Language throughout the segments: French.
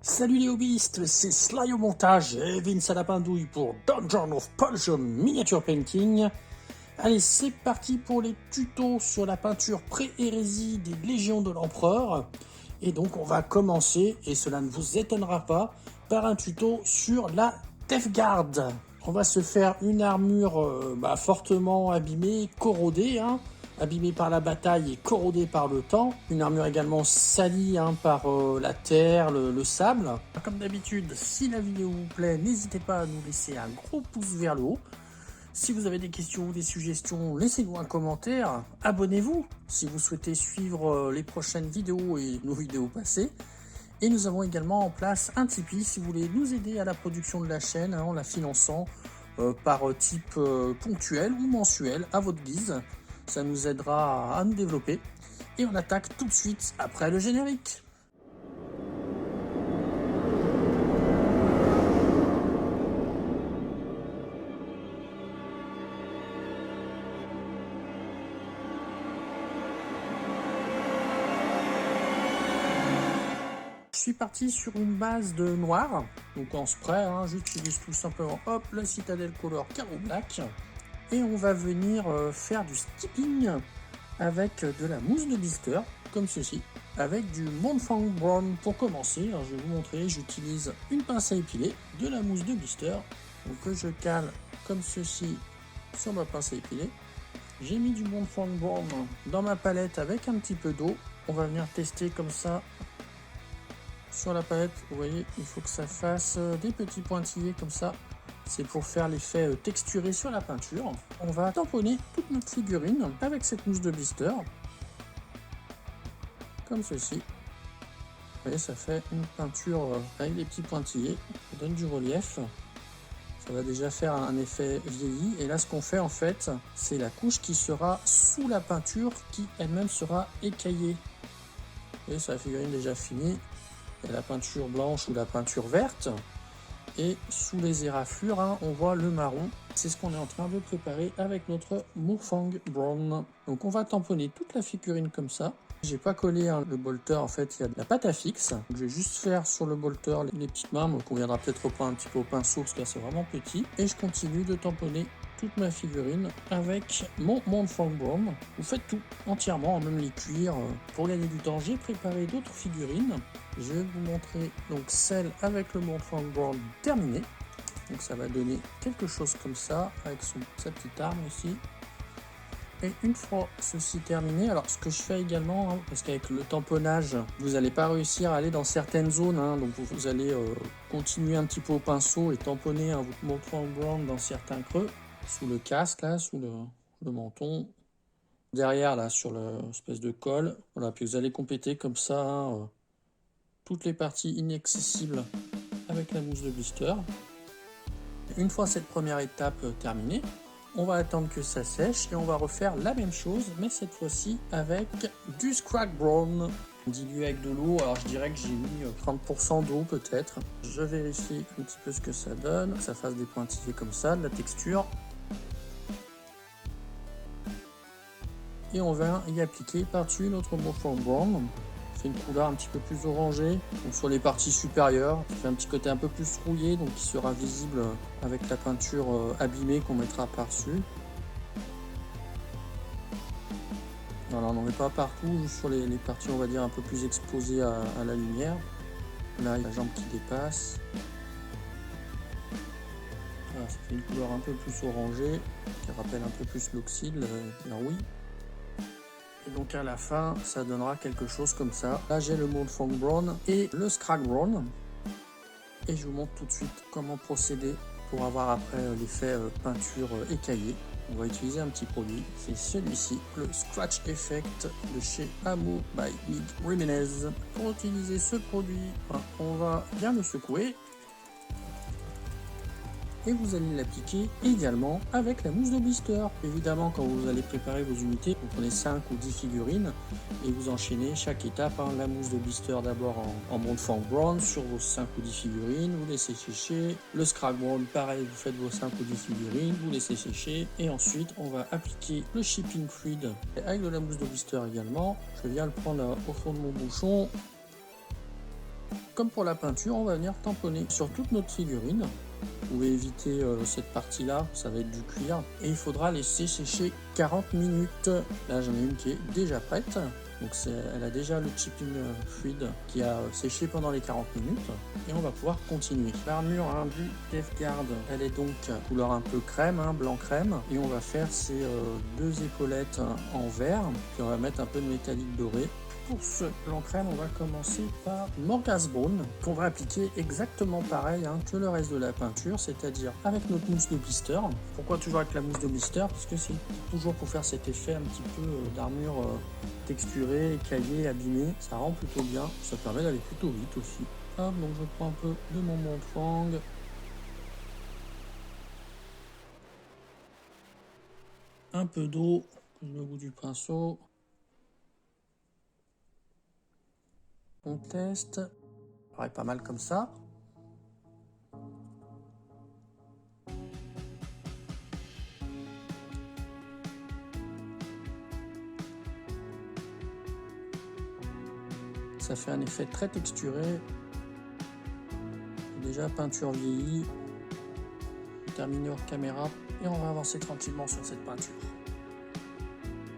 Salut les hobbyistes, c'est Sly au montage et Vince à la pindouille pour Dungeon of Pulsion Miniature Painting. Allez, c'est parti pour les tutos sur la peinture pré-hérésie des Légions de l'Empereur. Et donc on va commencer, et cela ne vous étonnera pas, par un tuto sur la Death Guard. On va se faire une armure fortement abîmée, corrodée, abîmée par la bataille et corrodée par le temps. Une armure également salie par la terre, le sable. Comme d'habitude, si la vidéo vous plaît, n'hésitez pas à nous laisser un gros pouce vers le haut. Si vous avez des questions ou des suggestions, laissez-nous un commentaire. Abonnez-vous si vous souhaitez suivre les prochaines vidéos et nos vidéos passées. Et nous avons également en place un Tipeee si vous voulez nous aider à la production de la chaîne en la finançant par type ponctuel ou mensuel à votre guise. Ça nous aidera à nous développer. Et on attaque tout de suite après le générique. Je suis parti sur une base de noir, donc en spray, j'utilise tout simplement la Citadel Color Caro Black. Et on va venir faire du skipping avec de la mousse de blister, comme ceci, avec du Montfang Brown pour commencer. Alors je vais vous montrer, j'utilise une pince à épiler, de la mousse de blister, donc que je cale comme ceci sur ma pince à épiler. J'ai mis du Montfang Brown dans ma palette avec un petit peu d'eau. On va venir tester comme ça sur la palette. Vous voyez, il faut que ça fasse des petits pointillés comme ça. C'est pour faire l'effet texturé sur la peinture. On va tamponner toute notre figurine avec cette mousse de blister. Comme ceci. Vous voyez, ça fait une peinture avec des petits pointillés. Ça donne du relief. Ça va déjà faire un effet vieilli. Et là, ce qu'on fait en fait, c'est la couche qui sera sous la peinture qui elle-même sera écaillée. Vous voyez, c'est la figurine déjà finie. Il y a la peinture blanche ou la peinture verte. Et sous les éraflures, on voit le marron. C'est ce qu'on est en train de préparer avec notre Montfang Brown. Donc on va tamponner toute la figurine comme ça. J'ai pas collé le bolter, en fait il y a de la pâte à fixe. Je vais juste faire sur le bolter les petites marques qu'on viendra peut-être reprendre un petit peu au pinceau parce que là c'est vraiment petit. Et je continue de tamponner toute ma figurine avec mon Montfang Brown. Vous faites tout entièrement, même les cuirs. Pour gagner du temps, j'ai préparé d'autres figurines. Je vais vous montrer donc celle avec le Montfang Brown terminée. Donc ça va donner quelque chose comme ça avec sa petite arme ici. Et une fois ceci terminé, alors ce que je fais également, parce qu'avec le tamponnage, vous n'allez pas réussir à aller dans certaines zones, donc vous allez continuer un petit peu au pinceau et tamponner votre Montfang Brown dans certains creux, sous le casque, là, sous le menton, derrière, là, sur l'espèce de colle. Voilà, puis vous allez compléter comme ça toutes les parties inaccessibles avec la mousse de blister. Une fois cette première étape terminée, on va attendre que ça sèche et on va refaire la même chose, mais cette fois-ci avec du Scrag Brown dilué avec de l'eau. Alors je dirais que j'ai mis 30% d'eau peut-être. Je vérifie un petit peu ce que ça donne, que ça fasse des pointillés comme ça, de la texture. Et on va y appliquer par-dessus notre Montfang Brown. C'est une couleur un petit peu plus orangée, donc sur les parties supérieures, ça fait un petit côté un peu plus rouillé, donc qui sera visible avec la peinture abîmée qu'on mettra par-dessus. Voilà, on n'en met pas partout, juste sur les parties on va dire un peu plus exposées à la lumière. Là il y a la jambe qui dépasse. Voilà, ça fait une couleur un peu plus orangée, qui rappelle un peu plus l'oxyde, la rouille. Et donc à la fin, ça donnera quelque chose comme ça. Là, j'ai le Montfang Brown et le Scrag Brown. Et je vous montre tout de suite comment procéder pour avoir après l'effet peinture écaillée. On va utiliser un petit produit, c'est celui-ci, le Scratch Effect de chez Amo by Mig Rimenez. Pour utiliser ce produit, on va bien le secouer. Et vous allez l'appliquer également avec la mousse de blister. Évidemment, quand vous allez préparer vos unités, vous prenez 5 ou 10 figurines et vous enchaînez chaque étape. La mousse de blister d'abord en Montfang Brown sur vos 5 ou 10 figurines, vous laissez sécher. Le Scrag Brown, pareil, vous faites vos 5 ou 10 figurines, vous laissez sécher. Et ensuite, on va appliquer le Shipping Fluid avec de la mousse de blister également. Je viens le prendre au fond de mon bouchon. Comme pour la peinture, on va venir tamponner sur toute notre figurine. Vous pouvez éviter cette partie-là, ça va être du cuir. Et il faudra laisser sécher 40 minutes. Là, j'en ai une qui est déjà prête. Donc elle a déjà le chipping fluide qui a séché pendant les 40 minutes. Et on va pouvoir continuer. L'armure du Death Guard, elle est donc couleur un peu crème, blanc crème. Et on va faire ces deux épaulettes en vert. Puis on va mettre un peu de métallique doré. Pour ce blanc crème, on va commencer par Morghast Bone, qu'on va appliquer exactement pareil que le reste de la peinture, c'est-à-dire avec notre mousse de blister. Pourquoi toujours avec la mousse de blister? Parce que c'est toujours pour faire cet effet un petit peu d'armure texturée, écaillée, abîmée. Ça rend plutôt bien, ça permet d'aller plutôt vite aussi. Hop, donc je prends un peu de mon Montfang. Un peu d'eau, le bout du pinceau. On teste. Pareil, pas mal comme ça. Ça fait un effet très texturé. Déjà peinture vieillie. Terminé hors caméra et on va avancer tranquillement sur cette peinture.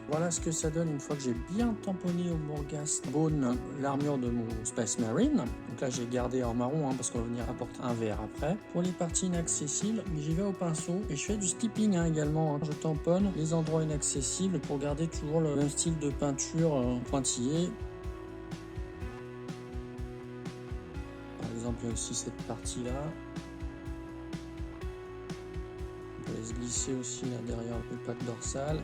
Voilà ce que ça donne une fois que j'ai bien tamponné au Morghast Bone l'armure de mon Space Marine. Donc là j'ai gardé en marron parce qu'on va venir apporter un vert après. Pour les parties inaccessibles, j'y vais au pinceau et je fais du stipping également. Je tamponne les endroits inaccessibles pour garder toujours le même style de peinture pointillé. Par exemple, il y a aussi cette partie là. On peut se glisser aussi là derrière le pack dorsal.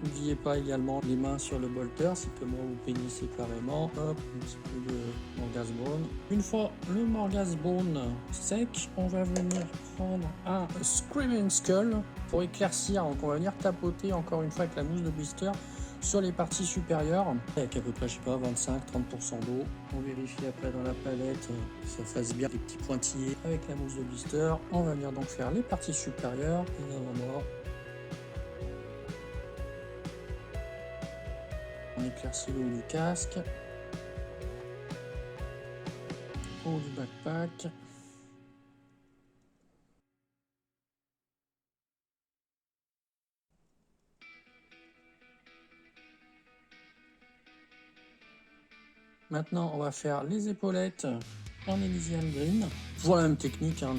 N'oubliez pas également les mains sur le bolter, si que moi vous peignez séparément. Hop, un petit peu de Morghast Bone. Une fois le Morghast Bone sec, on va venir prendre un Screaming Skull pour éclaircir. Donc on va venir tapoter encore une fois avec la mousse de blister sur les parties supérieures avec à peu près, je sais pas, 25-30% d'eau. On vérifie après dans la palette que ça fasse bien les petits pointillés avec la mousse de blister. On va venir donc faire les parties supérieures, les avant-bras. On éclaircit le haut du casque, au haut du backpack. Maintenant, on va faire les épaulettes en Elysian Green. Toujours la même technique, donc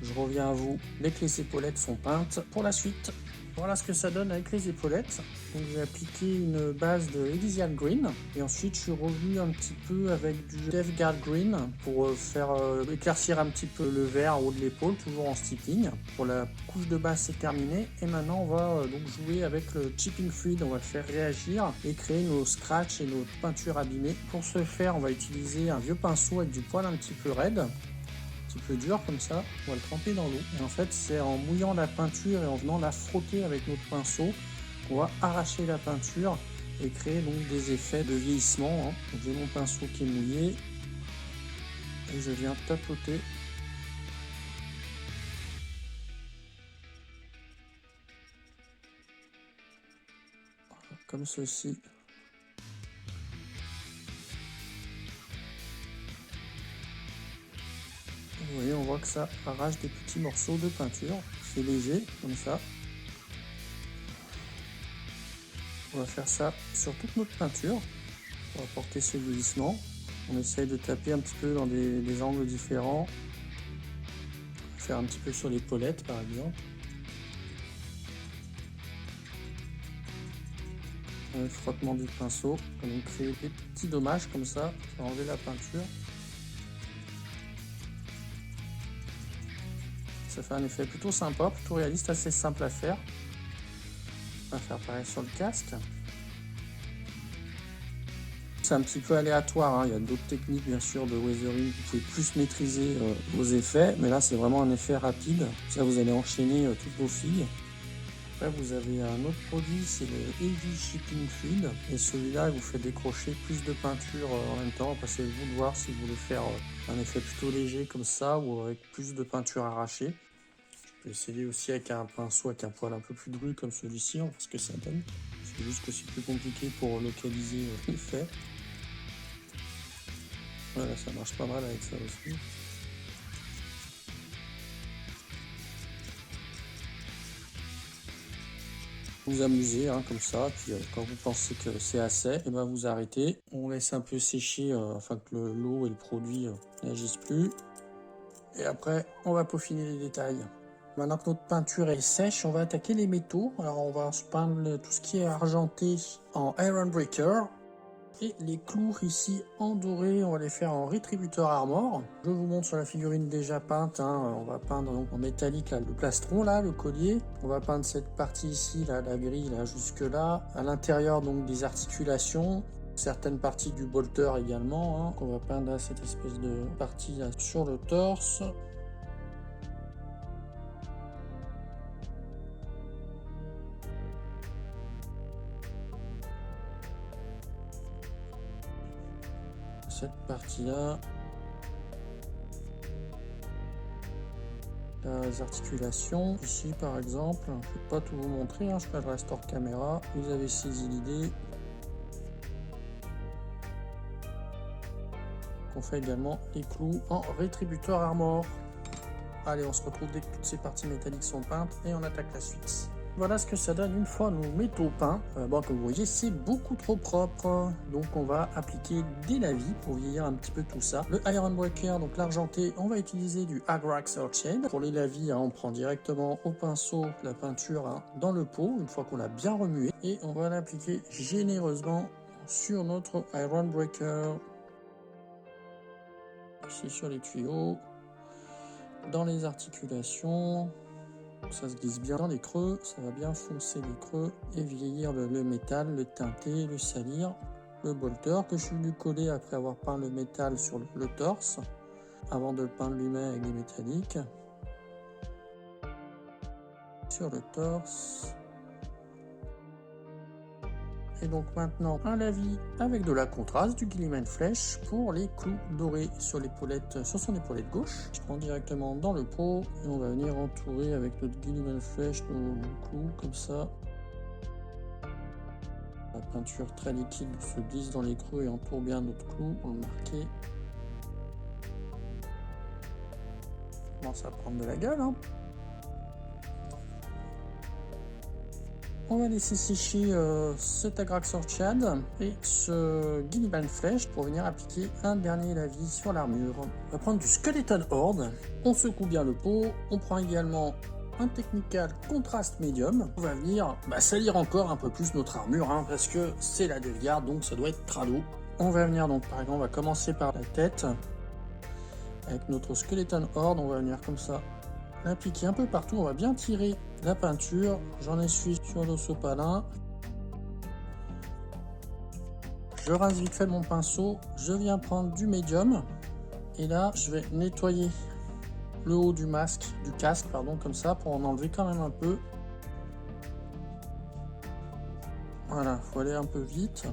je reviens à vous dès que les épaulettes sont peintes. Pour la suite, voilà ce que ça donne avec les épaulettes. Donc j'ai appliqué une base de Elysian Green et ensuite je suis revenu un petit peu avec du Death Guard Green pour faire éclaircir un petit peu le vert au haut de l'épaule, toujours en stipping. Pour la couche de base c'est terminé et maintenant on va donc jouer avec le chipping fluid, on va le faire réagir et créer nos scratchs et nos peintures abîmées. Pour ce faire, on va utiliser un vieux pinceau avec du poil un petit peu raide, peu dur comme ça, on va le tremper dans l'eau et en fait c'est en mouillant la peinture et en venant la frotter avec notre pinceau qu'on va arracher la peinture et créer donc des effets de vieillissement. Donc j'ai mon pinceau qui est mouillé et je viens tapoter comme ceci. Vous voyez, on voit que ça arrache des petits morceaux de peinture. C'est léger, comme ça. On va faire ça sur toute notre peinture pour apporter ce vieillissement. On essaye de taper un petit peu dans des angles différents. On va faire un petit peu sur l'épaulette, par exemple. Le frottement du pinceau. On va créer des petits dommages comme ça pour enlever la peinture. Ça fait un effet plutôt sympa, plutôt réaliste, assez simple à faire. On va faire pareil sur le casque. C'est un petit peu aléatoire, il y a d'autres techniques bien sûr de weathering, vous pouvez plus maîtriser vos effets, mais là c'est vraiment un effet rapide. Ça, vous allez enchaîner toutes vos filles. Après vous avez un autre produit, c'est le Heavy Shipping Fluid, et celui-là il vous fait décrocher plus de peinture en même temps. Après c'est vous de voir si vous voulez faire un effet plutôt léger comme ça ou avec plus de peinture arrachée. Je peux essayer aussi avec un pinceau avec un poil un peu plus dru comme celui-ci, on voit ce que ça donne. C'est juste que c'est plus compliqué pour localiser l'effet. Voilà, ça marche pas mal avec ça aussi. Vous amusez hein, comme ça, puis quand vous pensez que c'est assez, et ben vous arrêtez. On laisse un peu sécher afin que l'eau et le produit n'agissent plus. Et après, on va peaufiner les détails. Maintenant que notre peinture est sèche, on va attaquer les métaux. Alors on va peindre tout ce qui est argenté en Iron Breaker. Et les clous ici en doré, on va les faire en Retributor Armor. Je vous montre sur la figurine déjà peinte, hein. On va peindre donc en métallique là, le plastron, là, le collier. On va peindre cette partie ici, là, la grille, là, jusque là. À l'intérieur donc des articulations, certaines parties du bolter également. Hein. On va peindre là, cette espèce de partie là, sur le torse. Cette partie-là. Les articulations, ici par exemple, je ne vais pas tout vous montrer, hein, je fais le restore caméra, vous avez saisi l'idée. On fait également les clous en Retributor Armor. Allez, on se retrouve dès que toutes ces parties métalliques sont peintes et on attaque la suite. Voilà ce que ça donne une fois nos métaux peints. Bon, comme vous voyez, c'est beaucoup trop propre. Donc on va appliquer des lavis pour vieillir un petit peu tout ça. Le Iron Breaker, donc l'argenté, on va utiliser du Agrax Earthshade. Pour les lavis, hein, on prend directement au pinceau la peinture hein, dans le pot, une fois qu'on l'a bien remué. Et on va l'appliquer généreusement sur notre Iron Breaker. Ici sur les tuyaux, dans les articulations. Ça se glisse bien dans les creux, ça va bien foncer les creux et vieillir le métal, le teinter, le salir. Le bolter que je suis venu coller après avoir peint le métal sur le torse, avant de le peindre lui-même avec des métalliques. Sur le torse. Et donc maintenant un lavis avec de la contraste, du Guilliman Flèche pour les clous dorés sur l'épaulette, sur son épaulette gauche. Je prends directement dans le pot et on va venir entourer avec notre Guilliman Flèche nos clous comme ça. La peinture très liquide se glisse dans les creux et entoure bien notre clou pour le marquer. On commence à prendre de la gueule. Hein. On va laisser sécher cet Agrax Earthshade et ce Guilliman Flèche pour venir appliquer un dernier lavis sur l'armure. On va prendre du Skeleton Horde, on secoue bien le pot, on prend également un Technical Contrast Medium. On va venir salir encore un peu plus notre armure hein, parce que c'est la Delgarde donc ça doit être crado. On va venir donc par exemple, on va commencer par la tête. Avec notre Skeleton Horde, on va venir comme ça l'appliquer un peu partout, on va bien tirer la peinture, j'en essuie sur le sopalin. Je rince vite fait mon pinceau, je viens prendre du médium et là je vais nettoyer le haut du casque pardon, comme ça pour en enlever quand même un peu. Voilà, faut aller un peu vite.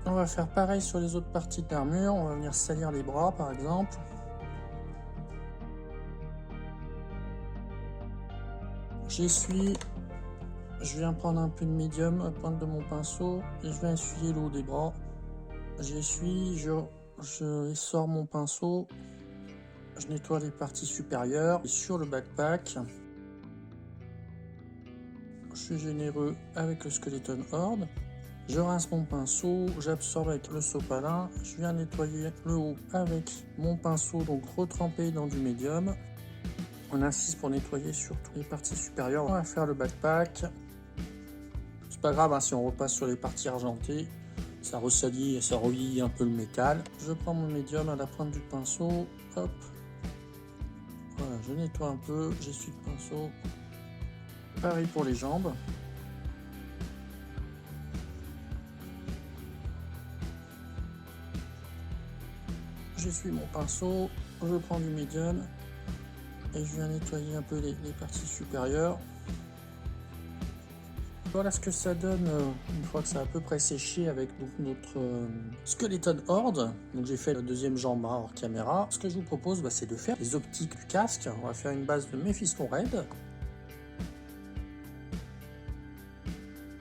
On va faire pareil sur les autres parties de l'armure, on va venir salir les bras par exemple. J'essuie, je viens prendre un peu de médium à pointe de mon pinceau et je vais essuyer le haut des bras. J'essuie, je essore mon pinceau, je nettoie les parties supérieures et sur le backpack. Je suis généreux avec le Skeleton Horde. Je rince mon pinceau, j'absorbe avec le sopalin, je viens nettoyer le haut avec mon pinceau, donc retrempé dans du médium. On insiste pour nettoyer sur toutes les parties supérieures. On va faire le backpack. C'est pas grave hein, si on repasse sur les parties argentées. Ça ressalit et ça relie un peu le métal. Je prends mon médium à la pointe du pinceau. Hop. Voilà, je nettoie un peu. J'essuie le pinceau. Pareil pour les jambes. J'essuie mon pinceau. Je prends du médium. Et je viens nettoyer un peu les parties supérieures. Voilà ce que ça donne une fois que ça a à peu près séché avec donc, notre Skeleton Horde. Donc j'ai fait la deuxième jambe hors caméra. Ce que je vous propose, c'est de faire les optiques du casque. On va faire une base de Mephiston Red.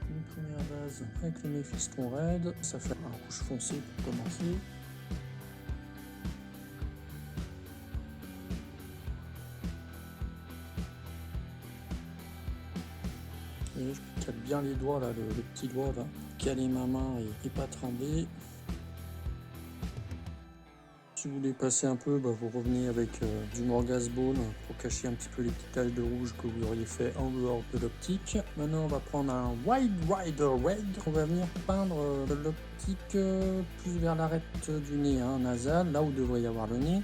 Une première base avec le Méphiston Red, ça fait un rouge foncé pour commencer. Et je cale bien les doigts là, le petit doigt là, caler ma main et pas trembler. Si vous voulez passer un peu, vous revenez avec du Morghaz Bone pour cacher un petit peu les petites taches de rouge que vous auriez fait en dehors de l'optique. Maintenant on va prendre un Wide Rider Red. On va venir peindre l'optique plus vers l'arête du nez nasal, là où devrait y avoir le nez.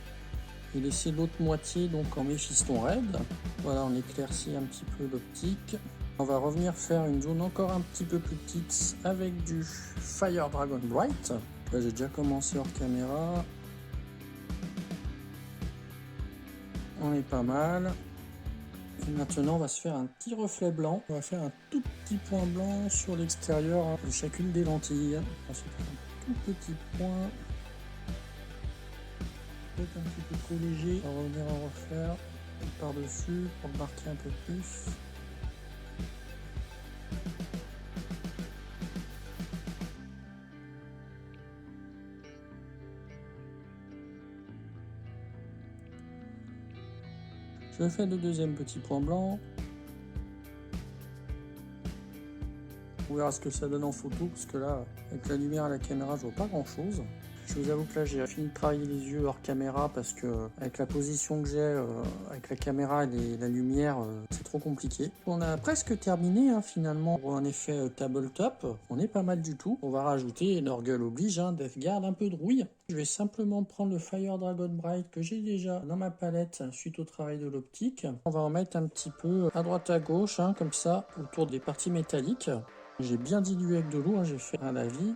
Et laisser l'autre moitié donc en Méphiston Red. Voilà, on éclaircit un petit peu l'optique. On va revenir faire une zone encore un petit peu plus petite avec du Fire Dragon Bright. Là j'ai déjà commencé hors caméra. On est pas mal. Et maintenant on va se faire un petit reflet blanc. On va faire un tout petit point blanc sur l'extérieur de chacune des lentilles. On va se faire un tout petit point. Peut-être un petit peu trop léger. On va revenir en refaire par-dessus pour marquer un peu plus. Je fais le deuxième petit point blanc. On verra ce que ça donne en photo, parce que là, avec la lumière à la caméra, je vois pas grand chose. Je vous avoue que là, j'ai fini de travailler les yeux hors caméra, parce que avec la position que j'ai, avec la caméra et la lumière, c'est trop compliqué. On a presque terminé, finalement, pour un effet tabletop. On est pas mal du tout. On va rajouter, Norgal oblige, Death Guard, un peu de rouille. Je vais simplement prendre le Fire Dragon Bright que j'ai déjà dans ma palette suite au travail de l'optique. On va en mettre un petit peu à droite à gauche, comme ça, autour des parties métalliques. J'ai bien dilué avec de l'eau, j'ai fait un lavis.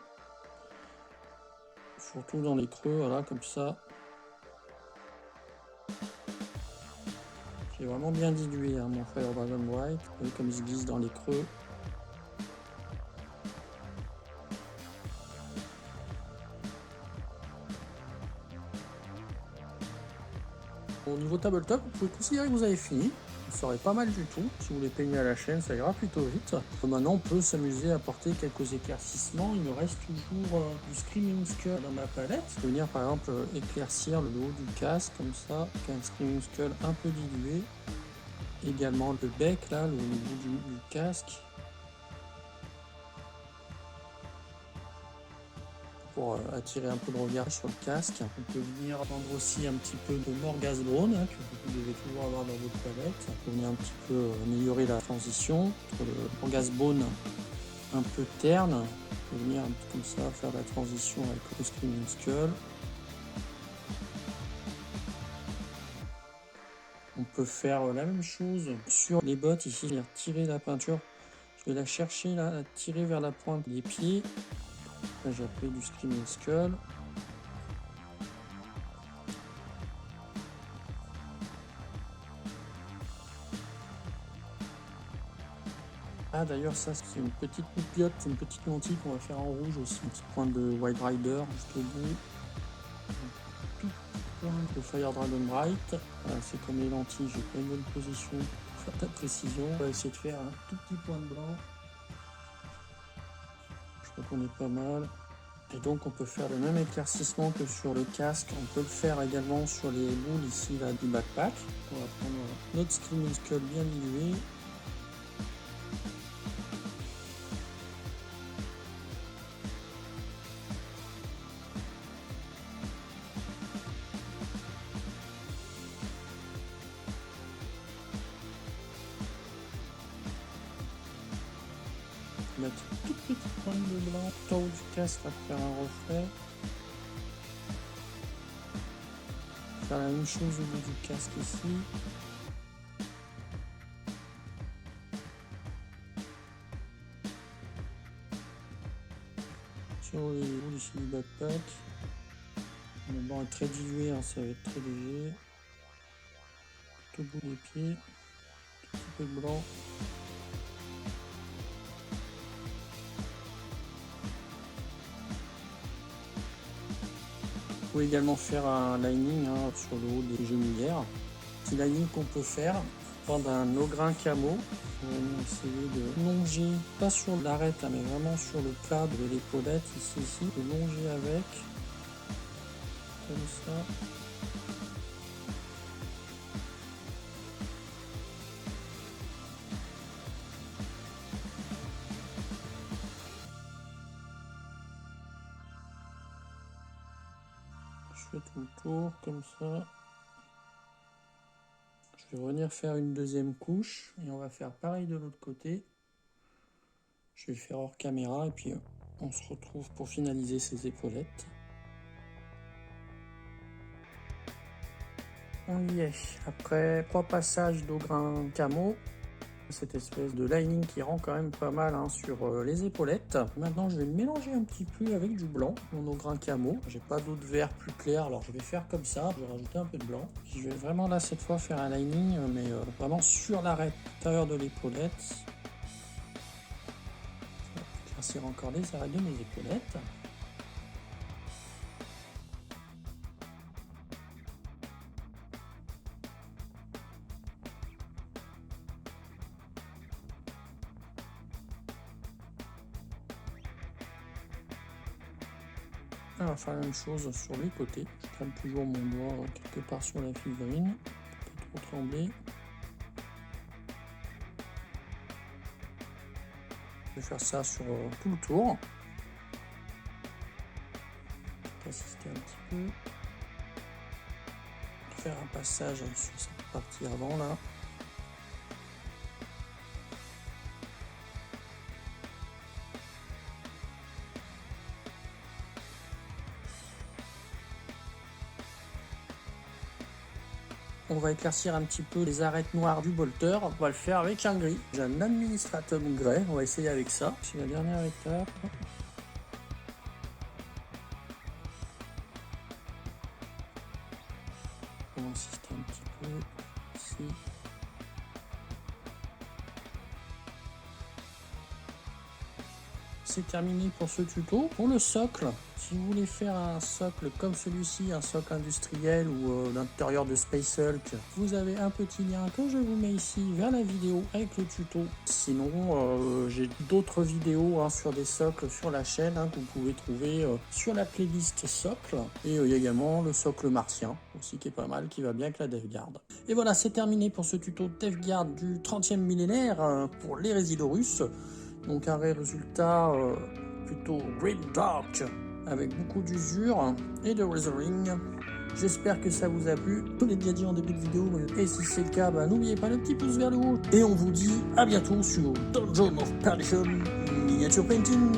Surtout dans les creux, voilà, comme ça. J'ai vraiment bien dilué mon Fire Dragon Bright. Vous voyez comme il se glisse dans les creux. Au niveau tabletop, vous pouvez considérer que vous avez fini. Ça serait pas mal du tout. Si vous voulez peigner à la chaîne, ça ira plutôt vite. Maintenant, on peut s'amuser à apporter quelques éclaircissements. Il me reste toujours du Screaming Skull dans ma palette. Je peux venir par exemple éclaircir le haut du casque comme ça, avec un Screaming Skull un peu dilué. Également le bec là, le bout du casque. Pour attirer un peu de regard sur le casque. On peut venir prendre aussi un petit peu de Morghaz Bone que vous devez toujours avoir dans votre palette. On peut venir un petit peu améliorer la transition entre le Morghaz Bone un peu terne. On peut venir un peu comme ça faire la transition avec le Screaming Skull. On peut faire la même chose sur les bottes ici, je vais retirer la peinture. Je vais la chercher là, la tirer vers la pointe des pieds. Là j'ai appelé du Screaming Skull. Ah d'ailleurs ça c'est une petite poupiote, c'est une petite lentille qu'on va faire en rouge aussi. Un petit point de White Rider juste au bout. Tout point de Fire Dragon Bright. Voilà, c'est comme les lentilles, j'ai pas une bonne position pour faire ta précision. On va essayer de faire un tout petit point de blanc. Je crois qu'on est pas mal. Et donc on peut faire le même éclaircissement que sur le casque, on peut le faire également sur les boules ici là du backpack. On va prendre notre Screaming Skull bien dilué. Mettre une toute petite pointe de blanc tout en haut du casque pour faire un reflet. Faire la même chose au bout du casque ici. Sur les boules ici du backpack. Le blanc est très dilué, ça va être très léger. Tout au bout des pieds. Tout petit peu de blanc. Vous pouvez également faire un lining sur le haut des genouillères. Petit lining qu'on peut faire prendre un Ogrin camo. On va essayer de longer, pas sur l'arête, mais vraiment sur le plat de l'épaulette, ici, de longer avec, comme ça. Je fais tout le tour, comme ça. Je vais revenir faire une deuxième couche et on va faire pareil de l'autre côté. Je vais le faire hors caméra et puis on se retrouve pour finaliser ces épaulettes. On y est. Après 3 passages d'Ogrin camo, cette espèce de lining qui rend quand même pas mal sur les épaulettes. Maintenant je vais le mélanger un petit peu avec du blanc, mon Ogrin camo. J'ai pas d'autre vert plus clair, alors je vais faire comme ça, je vais rajouter un peu de blanc. Je vais vraiment là cette fois faire un lining, mais vraiment sur l'arête intérieure de l'épaulette. Éclaircir encore les arêtes de mes épaulettes. On va faire la même chose sur les côtés. Je traîne toujours mon doigt quelque part sur la figurine, pas trop trembler. Je vais faire ça sur tout le tour. Assister un petit peu. Faire un passage sur cette partie avant là. On va éclaircir un petit peu les arêtes noires du bolter. On va le faire avec un gris. J'ai un administratum grey. On va essayer avec ça. C'est la dernière étape. On va insister un petit peu ici. C'est terminé pour ce tuto. Pour le socle, si vous voulez faire un socle comme celui-ci, un socle industriel ou l'intérieur de Space Hulk, vous avez un petit lien que je vous mets ici vers la vidéo avec le tuto. Sinon, j'ai d'autres vidéos sur des socles sur la chaîne que vous pouvez trouver sur la playlist socle. Et il y a également le socle martien aussi qui est pas mal, qui va bien avec la DevGuard. Et voilà, c'est terminé pour ce tuto DevGuard du 30e millénaire pour les Résidorus. Donc un résultat plutôt grim dark avec beaucoup d'usure et de weathering. J'espère que ça vous a plu. Je l'ai déjà dit en début de vidéo, et si c'est le cas, n'oubliez pas le petit pouce vers le haut. Et on vous dit à bientôt sur Dungeon of Perdition Miniature Painting.